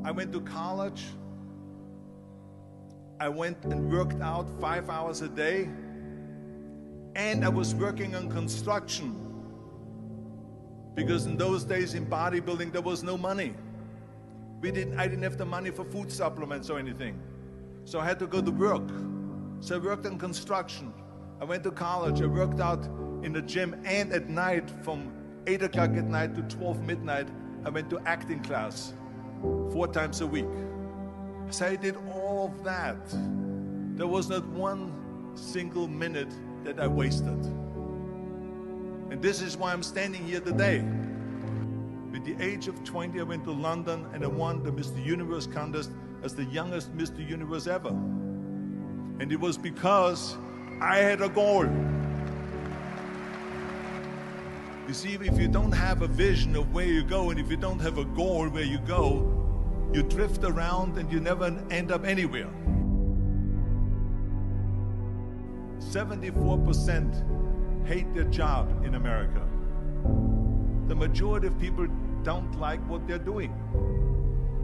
I went to college. I went and worked out 5 hours a day, and I was working on construction, because in those days in bodybuilding there was no money. I didn't have the money for food supplements or anything, so I had to go to work. So I worked on construction. I went to college. I worked out in the gym, and at night from 8 o'clock at night to 12 midnight, I went to acting class 4 times a week. So I did all of that. There was not one single minute that I wasted. And this is why I'm standing here today. At the age of 20, I went to London and I won the Mr. Universe contest as the youngest Mr. Universe ever. And it was because I had a goal. You see, if you don't have a vision of where you go, and if you don't have a goal where you go, you drift around and you never end up anywhere. 74% hate their job in America. The majority of people don't like what they're doing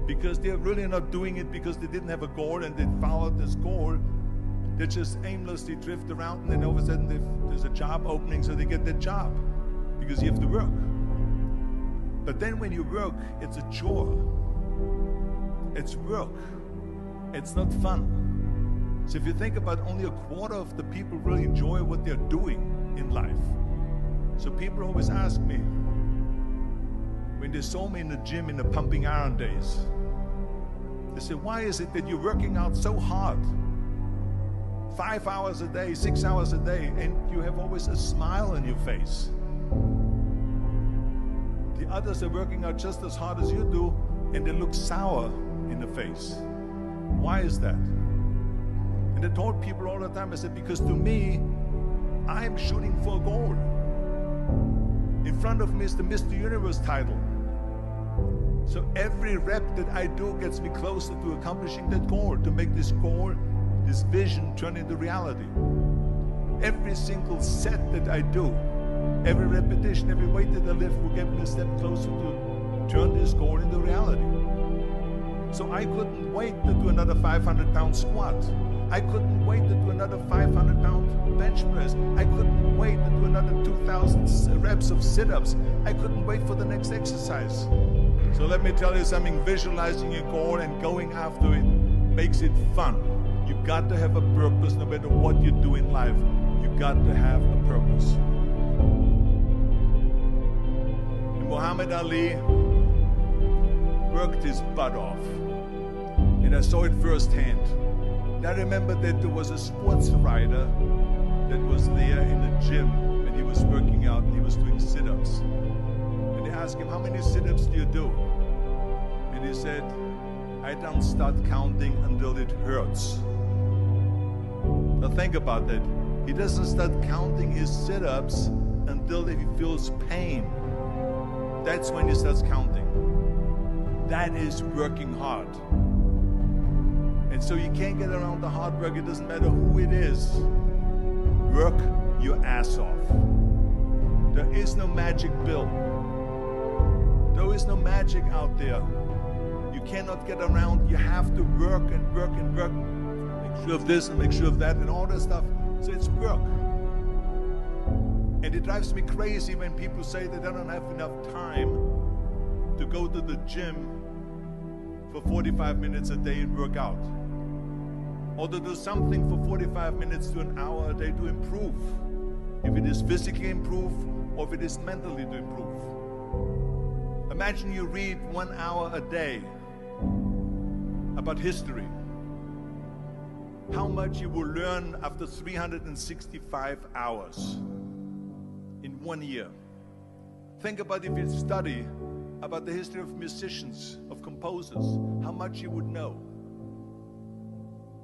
because they're really not doing it because they didn't have a goal and they followed this goal. They just aimlessly drift around, and then all of a sudden there's a job opening, so they get that job because you have to work. But then when you work, it's a chore. It's work. It's not fun. So if you think about, only a quarter of the people really enjoy what they're doing in life. So people always ask me, when they saw me in the gym in the pumping iron days, they say, why is it that you're working out so hard? 5 hours a day, 6 hours a day, and you have always a smile on your face. The others are working out just as hard as you do, and they look sour in the face. Why is that? And I told people all the time, I said, because to me, I'm shooting for a goal. In front of me is the Mr. Universe title. So every rep that I do gets me closer to accomplishing that goal, to make this goal, this vision, turn into reality. Every single set that I do, every repetition, every weight that I lift will get me a step closer to turn this goal into reality. So I couldn't wait to do another 500-pound squat. I couldn't wait to do another 500-pound bench press. I couldn't wait to do another 2,000 reps of sit-ups. I couldn't wait for the next exercise. So let me tell you something, visualizing your goal and going after it makes it fun. You've got to have a purpose no matter what you do in life. You've got to have a purpose. And Muhammad Ali worked his butt off. And I saw it firsthand. And I remember that there was a sports writer that was there in the gym and he was working out and he was doing sit-ups. And they asked him, how many sit-ups do you do? And he said, I don't start counting until it hurts. Now think about that. He doesn't start counting his sit-ups until he feels pain. That's when he starts counting. That is working hard. And so you can't get around the hard work. It doesn't matter who it is. Work your ass off. There is no magic pill. There is no magic out there. You cannot get around. You have to work and work and work. Make sure of this and make sure of that and all that stuff. So it's work. And it drives me crazy when people say that they don't have enough time to go to the gym for 45 minutes a day and work out. Or to do something for 45 minutes to an hour a day to improve. If it is physically improve or if it is mentally to improve. Imagine you read 1 hour a day about history. How much you will learn after 365 hours in 1 year. Think about if you study about the history of musicians, of composers, how much you would know.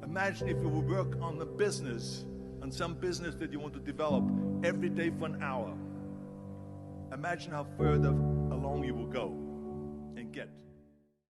Imagine if you would work on a business, on some business that you want to develop every day for an hour. Imagine how further along you will go and get.